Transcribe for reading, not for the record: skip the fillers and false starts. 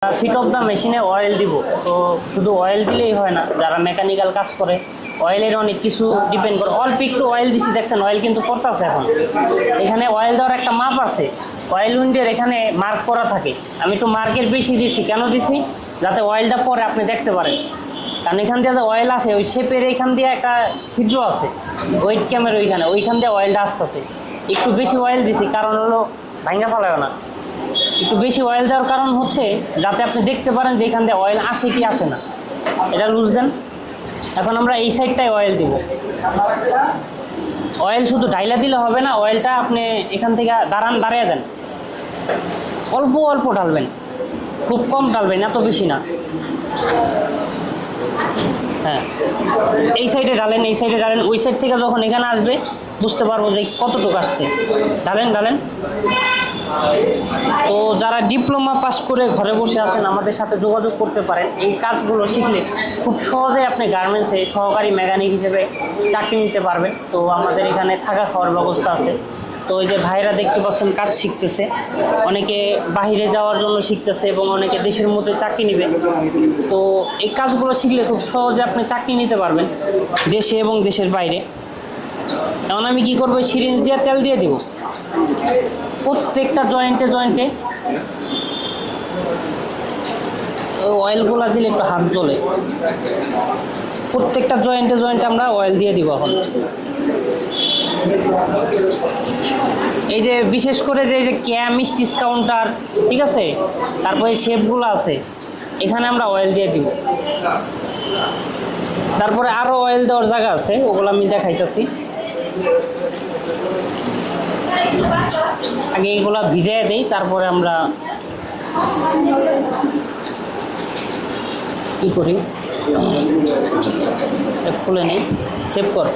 Fit of the মেশিনে oil দিব। তো শুধু অয়েল দিলেই হয় না, যারা মেকানিক্যাল কাজ করে অয়েলের অনেক কিছু ডিপেন্ড করে। অল্প একটু অয়েল দিছি, দেখছেন অয়েল কিন্তু পড়তেছে। এখন এখানে অয়েল দেওয়ার একটা মাপ আছে, অয়েল উইন্ডের এখানে মার্ক করা থাকে। আমি একটু মার্কের বেশি দিচ্ছি, কেন দিছি? যাতে অয়েলটা পরে আপনি দেখতে পারেন। কারণ এখান দিয়ে যে অয়েল আসে, ওই শেপের এইখান দিয়ে একটা ছিদ্র আছে, ওয়েট ক্যামের ওইখান দিয়ে অয়েলটা আসতেছে। একটু বেশি অয়েল দিছি, কারণ হলো ভাঙা ফেলাবে না। একটু বেশি অয়েল দেওয়ার কারণ হচ্ছে যাতে আপনি দেখতে পারেন যে এখান দিয়ে অয়েল আসে কি আসে না। এটা লুজ দেন। এখন আমরা এই সাইডটায় অয়েল দিব। অয়েল শুধু ডাইলা দিলে হবে না, অয়েলটা আপনি এখান থেকে দাঁড়িয়ে দেন। অল্প অল্প ঢালবেন, খুব কম ঢালবেন, এত বেশি না। হ্যাঁ, এই সাইডে ঢালেন, এই সাইডে ঢালেন। ওই সাইড থেকে যখন এখানে আসবে বুঝতে পারবো যে কতটুকু আসছে। ঢালেন। তো যারা ডিপ্লোমা পাস করে ঘরে বসে আছেন, আমাদের সাথে যোগাযোগ করতে পারেন। এই কাজগুলো শিখলে খুব সহজে আপনি গার্মেন্টসে সহকারী মেকানিক হিসেবে চাকরি নিতে পারবেন। তো আমাদের এখানে থাকা খাওয়ার ব্যবস্থা আছে। তো ওই যে ভাইরা দেখতে পাচ্ছেন কাজ শিখতেছে, অনেকে বাইরে যাওয়ার জন্য শিখতেছে এবং অনেকে দেশের মধ্যে চাকরি নেবে। তো এই কাজগুলো শিখলে খুব সহজে আপনি চাকরি নিতে পারবেন দেশে এবং দেশের বাইরে। এখন আমি কী করবো, সিরিঞ্জ দিয়ে তেল দিয়ে দেবো প্রত্যেকটা জয়েন্টে। অয়েলগুলো দিলে একটু হাত জ্বলে। প্রত্যেকটা জয়েন্টে আমরা অয়েল দিয়ে দিব। এখন এই যে বিশেষ করে যে ক্যাম, স্টিচ কাউন্টার, ঠিক আছে, তারপরে শেপগুলো আছে, এখানে আমরা অয়েল দিয়ে দিব। তারপরে আরও অয়েল দেওয়ার জায়গা আছে, ওগুলো আমি দেখাইতেছি। আগে এগুলা ভিজিয়ে দেই, তারপরে আমরা কি করি, খুলে নিই। সেভ কর।